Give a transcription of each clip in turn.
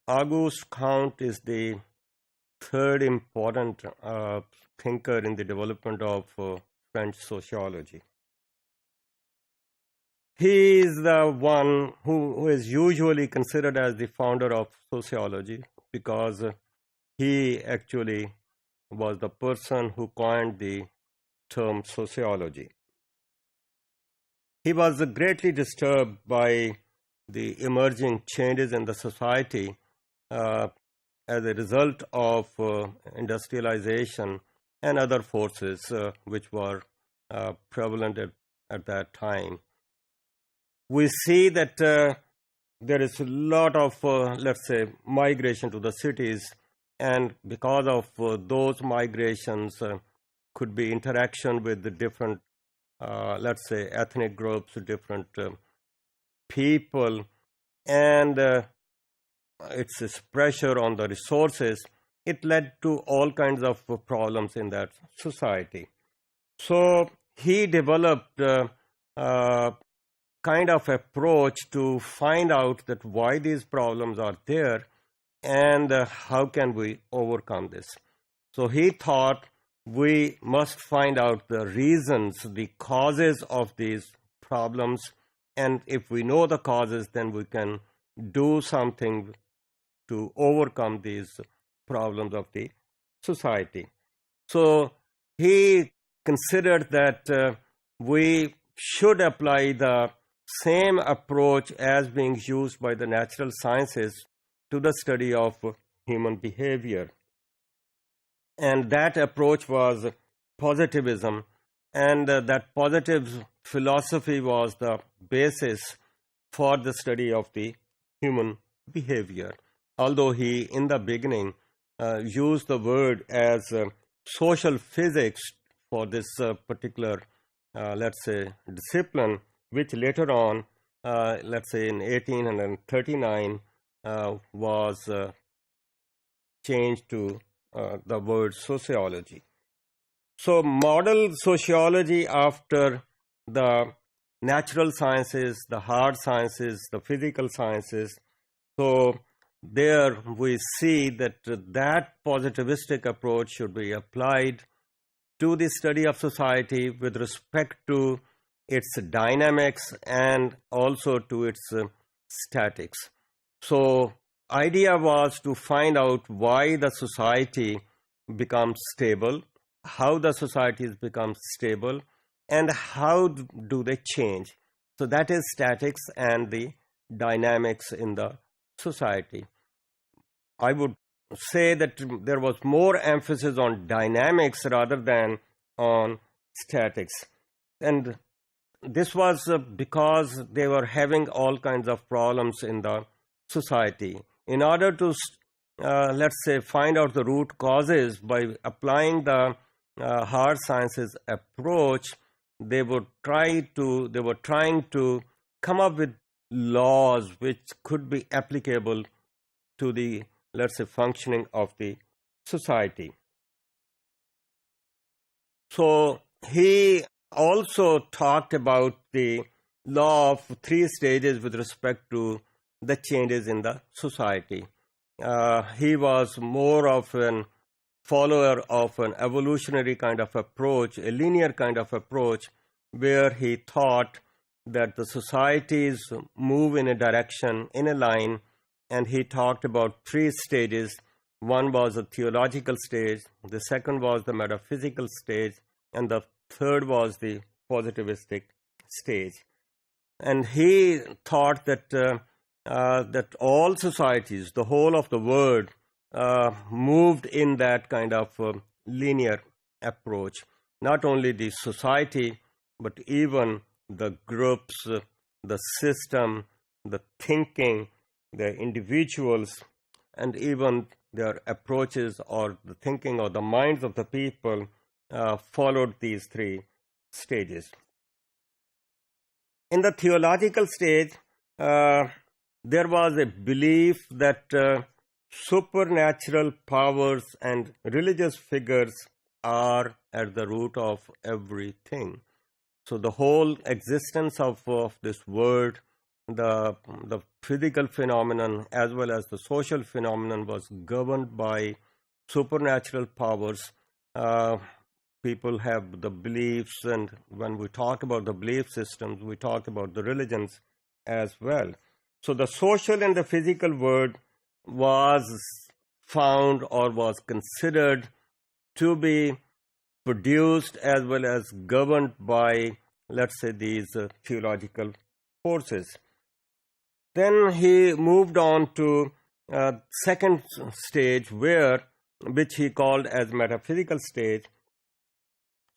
Auguste Comte is the third important thinker in the development of French sociology. He is the one who is usually considered as the founder of sociology because he actually was the person who coined the term sociology. He was greatly disturbed by the emerging changes in the society as a result of industrialization and other forces which were prevalent at that time. We see that there is a lot of, let's say, migration to the cities, and because of those migrations could be interaction with the different, let's say, ethnic groups, different people, and it's this pressure on the resources. It led to all kinds of problems in that society. So he developed kind of approach to find out that why these problems are there and how can we overcome this. So he thought we must find out the reasons, the causes of these problems, and if we know the causes, then we can do something to overcome these problems of the society. So he considered that we should apply the same approach as being used by the natural sciences to the study of human behavior. And that approach was positivism, and that positive philosophy was the basis for the study of the human behavior. Although he, in the beginning, used the word as social physics for this particular, let's say, discipline, which later on, let's say in 1839, was changed to the word sociology. So model sociology after the natural sciences, the hard sciences, the physical sciences. So there we see that that positivistic approach should be applied to the study of society with respect to its dynamics and also to its statics. So idea was to find out why the society becomes stable, how the societies become stable, and how do they change. So that is statics and the dynamics in the society. I would say that there was more emphasis on dynamics rather than on statics. And this was because they were having all kinds of problems in the society. In order to, let's say, find out the root causes by applying the hard sciences approach, they were trying to come up with laws which could be applicable to the, let's say, functioning of the society. So he also talked about the law of 3 stages with respect to the changes in the society. He was more of an follower of an evolutionary kind of approach, a linear kind of approach, where he thought that the societies move in a direction, in a line, and he talked about 3 stages. One was a theological stage, the second was the metaphysical stage, and the third was the positivistic stage. And he thought that that all societies, the whole of the world, moved in that kind of linear approach. Not only the society, but even the groups, the system, the thinking, the individuals, and even their approaches or the thinking or the minds of the people followed these 3 stages. In the theological stage, there was a belief that supernatural powers and religious figures are at the root of everything. So the whole existence of this world the physical phenomenon as well as the social phenomenon was governed by supernatural powers. People have the beliefs, and when we talk about the belief systems, we talk about the religions as well. So the social and the physical world was found or was considered to be produced as well as governed by, let's say, these theological forces. Then he moved on to second stage, which he called as metaphysical stage.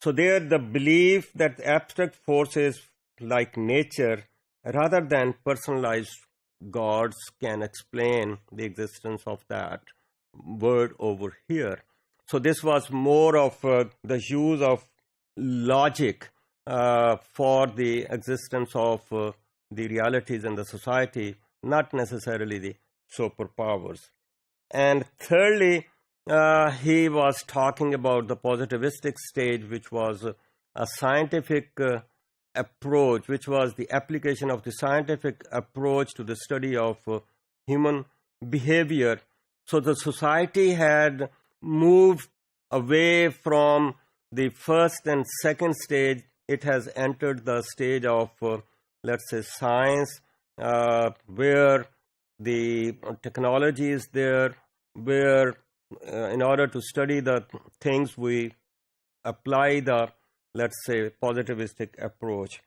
So there the belief that abstract forces like nature rather than personalized gods can explain the existence of that word over here. So this was more of the use of logic for the existence of the realities in the society, not necessarily the superpowers. And thirdly, he was talking about the positivistic stage, which was a scientific approach, which was the application of the scientific approach to the study of human behavior. So the society had moved away from the first and second stage. It has entered the stage of, let's say, science, where the technology is there, where in order to study the things, we apply the, let's say, positivistic approach.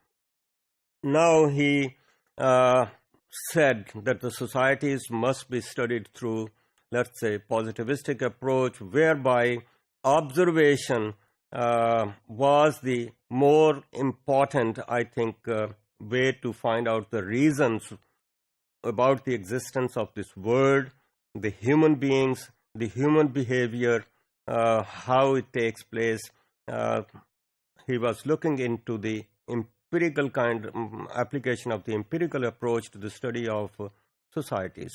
Now he said that the societies must be studied through, let's say, positivistic approach, whereby observation was the more important, I think, way to find out the reasons about the existence of this world, the human beings, the human behavior, how it takes place. He was looking into the empirical kind application of the empirical approach to the study of societies.